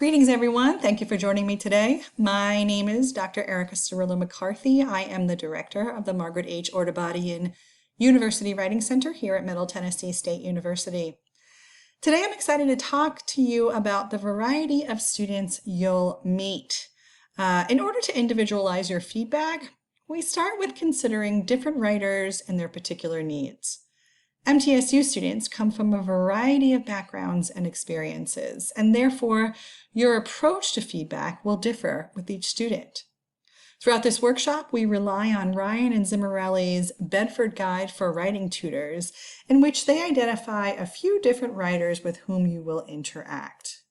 Greetings, everyone. Thank you for joining me today. My name is Dr. Erica Cirillo McCarthy. I am the director of the Margaret H. Ordubadian University Writing Center here at Middle Tennessee State University. Today, I'm excited to talk to you about the variety of students you'll meet. In order to individualize your feedback, we start with considering different writers and their particular needs. MTSU students come from a variety of backgrounds and experiences, and therefore your approach to feedback will differ with each student. Throughout this workshop, we rely on Ryan and Zimmerelli's Bedford Guide for Writing Tutors, in which they identify a few different writers with whom you will interact.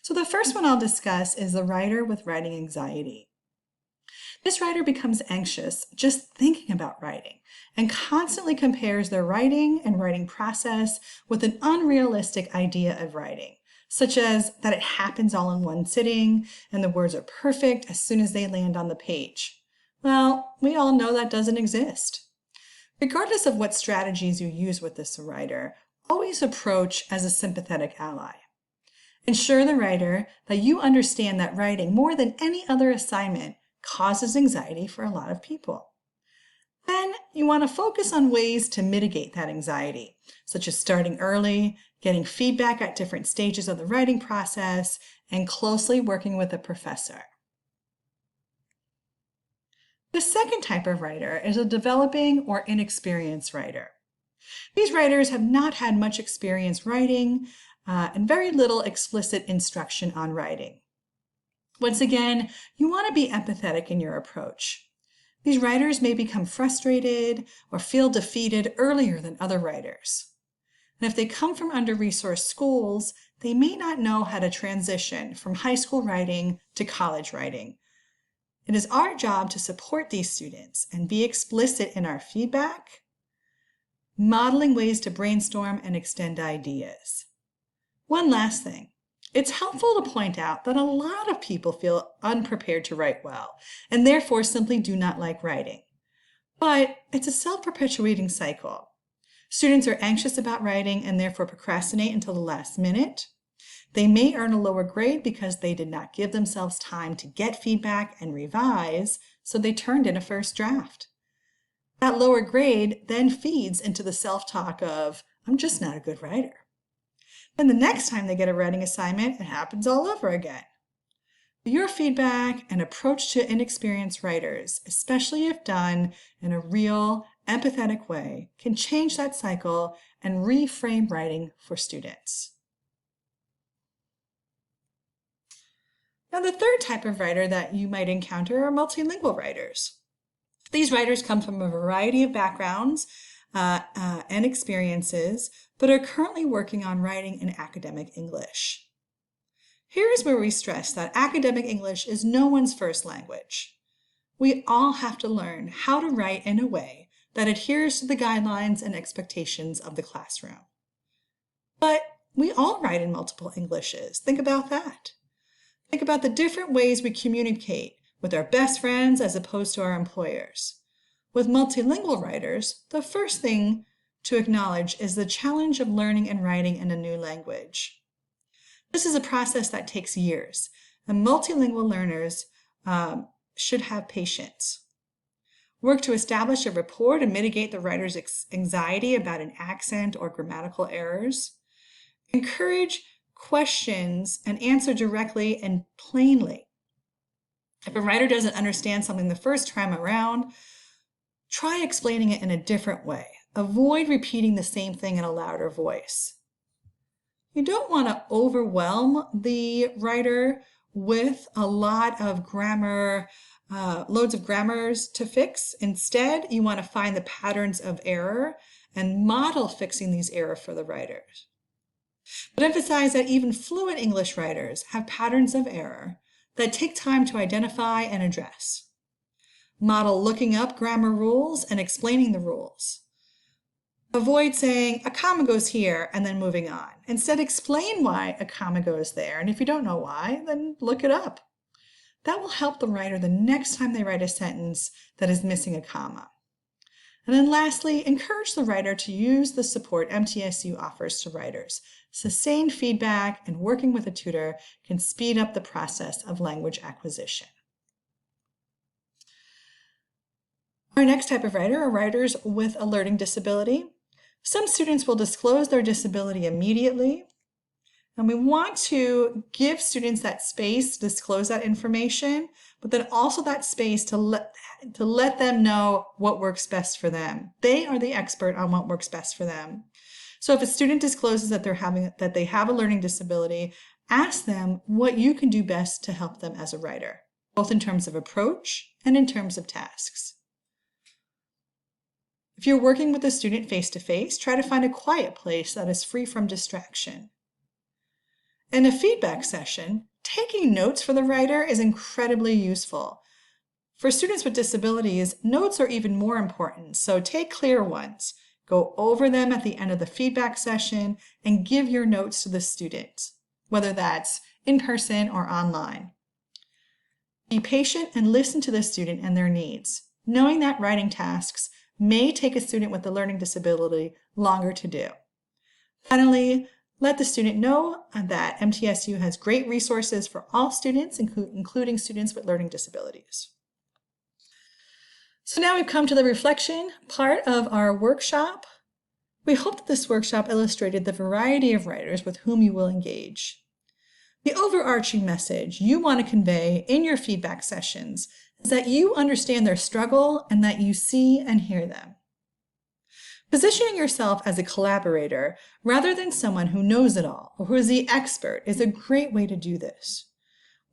So the first one I'll discuss is the writer with writing anxiety. This writer becomes anxious just thinking about writing and constantly compares their writing and writing process with an unrealistic idea of writing, such as that it happens all in one sitting and the words are perfect as soon as they land on the page. Well, we all know that doesn't exist. Regardless of what strategies you use with this writer, always approach as a sympathetic ally. Ensure the writer that you understand that writing, more than any other assignment, causes anxiety for a lot of people. Then you want to focus on ways to mitigate that anxiety, such as starting early, getting feedback at different stages of the writing process, and closely working with a professor. The second type of writer is a developing or inexperienced writer. These writers have not had much experience writing and very little explicit instruction on writing. Once again, you want to be empathetic in your approach. These writers may become frustrated or feel defeated earlier than other writers. And if they come from under-resourced schools, they may not know how to transition from high school writing to college writing. It is our job to support these students and be explicit in our feedback, modeling ways to brainstorm and extend ideas. One last thing. It's helpful to point out that a lot of people feel unprepared to write well and therefore simply do not like writing. But it's a self-perpetuating cycle. Students are anxious about writing and therefore procrastinate until the last minute. They may earn a lower grade because they did not give themselves time to get feedback and revise, so they turned in a first draft. That lower grade then feeds into the self-talk of, I'm just not a good writer. Then the next time they get a writing assignment, it happens all over again. Your feedback and approach to inexperienced writers, especially if done in a real, empathetic way, can change that cycle and reframe writing for students. Now, the third type of writer that you might encounter are multilingual writers. These writers come from a variety of backgrounds and experiences, but are currently working on writing in academic English. Here is where we stress that academic English is no one's first language. We all have to learn how to write in a way that adheres to the guidelines and expectations of the classroom. But we all write in multiple Englishes. Think about that. Think about the different ways we communicate with our best friends as opposed to our employers. With multilingual writers, the first thing to acknowledge is the challenge of learning and writing in a new language. This is a process that takes years, and multilingual learners should have patience. Work to establish a rapport to mitigate the writer's anxiety about an accent or grammatical errors. Encourage questions and answer directly and plainly. If a writer doesn't understand something the first time around, try explaining it in a different way. Avoid repeating the same thing in a louder voice. You don't want to overwhelm the writer with a lot of grammar, loads of grammars to fix. Instead, you want to find the patterns of error and model fixing these errors for the writers. But emphasize that even fluent English writers have patterns of error that take time to identify and address. Model looking up grammar rules and explaining the rules. Avoid saying a comma goes here and then moving on. Instead, explain why a comma goes there. And if you don't know why, then look it up. That will help the writer the next time they write a sentence that is missing a comma. And then lastly, encourage the writer to use the support MTSU offers to writers, sustained feedback and working with a tutor can speed up the process of language acquisition. Our next type of writer are writers with a learning disability. Some students will disclose their disability immediately, and we want to give students that space to disclose that information, but then also that space to let them know what works best for them. They are the expert on what works best for them. So if a student discloses that they have a learning disability, ask them what you can do best to help them as a writer, both in terms of approach and in terms of tasks. If you're working with a student face-to-face, try to find a quiet place that is free from distraction. In a feedback session, taking notes for the writer is incredibly useful. For students with disabilities, notes are even more important, so take clear ones. Go over them at the end of the feedback session and give your notes to the student, whether that's in person or online. Be patient and listen to the student and their needs, knowing that writing tasks may take a student with a learning disability longer to do. Finally, let the student know that MTSU has great resources for all students, including students with learning disabilities. So now we've come to the reflection part of our workshop. We hope that this workshop illustrated the variety of writers with whom you will engage. The overarching message you want to convey in your feedback sessions is that you understand their struggle and that you see and hear them. Positioning yourself as a collaborator rather than someone who knows it all or who is the expert is a great way to do this.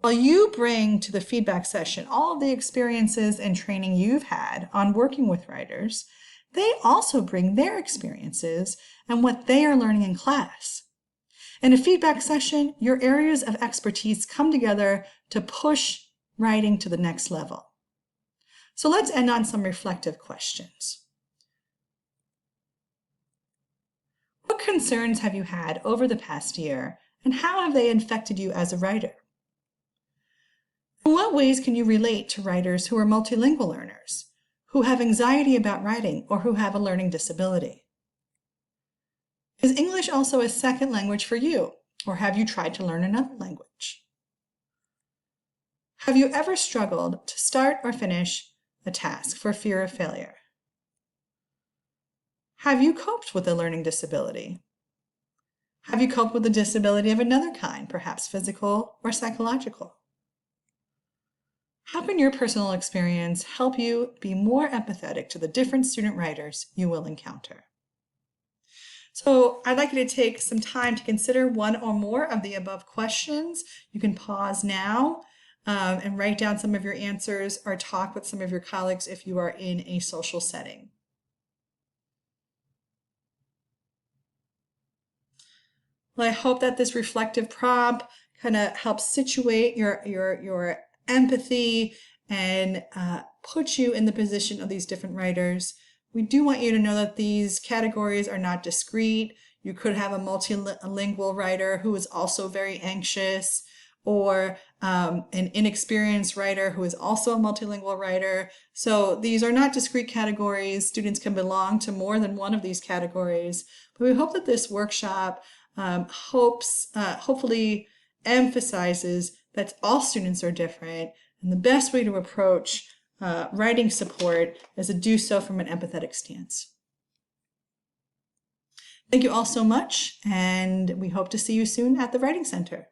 While you bring to the feedback session all of the experiences and training you've had on working with writers, they also bring their experiences and what they are learning in class. In a feedback session, your areas of expertise come together to push writing to the next level. So let's end on some reflective questions. What concerns have you had over the past year, and how have they affected you as a writer? In what ways can you relate to writers who are multilingual learners, who have anxiety about writing, or who have a learning disability? Is English also a second language for you, or have you tried to learn another language? Have you ever struggled to start or finish a task for fear of failure? Have you coped with a learning disability? Have you coped with a disability of another kind, perhaps physical or psychological? How can your personal experience help you be more empathetic to the different student writers you will encounter? So I'd like you to take some time to consider one or more of the above questions. You can pause now and write down some of your answers or talk with some of your colleagues if you are in a social setting. Well, I hope that this reflective prompt kind of helps situate your empathy and put you in the position of these different writers. We do want you to know that these categories are not discrete. You could have a multilingual writer who is also very anxious, or an inexperienced writer who is also a multilingual writer. So these are not discrete categories. Students can belong to more than one of these categories. But we hope that this workshop hopefully emphasizes that all students are different, and the best way to approach writing support is to do so from an empathetic stance. Thank you all so much, and we hope to see you soon at the Writing Center.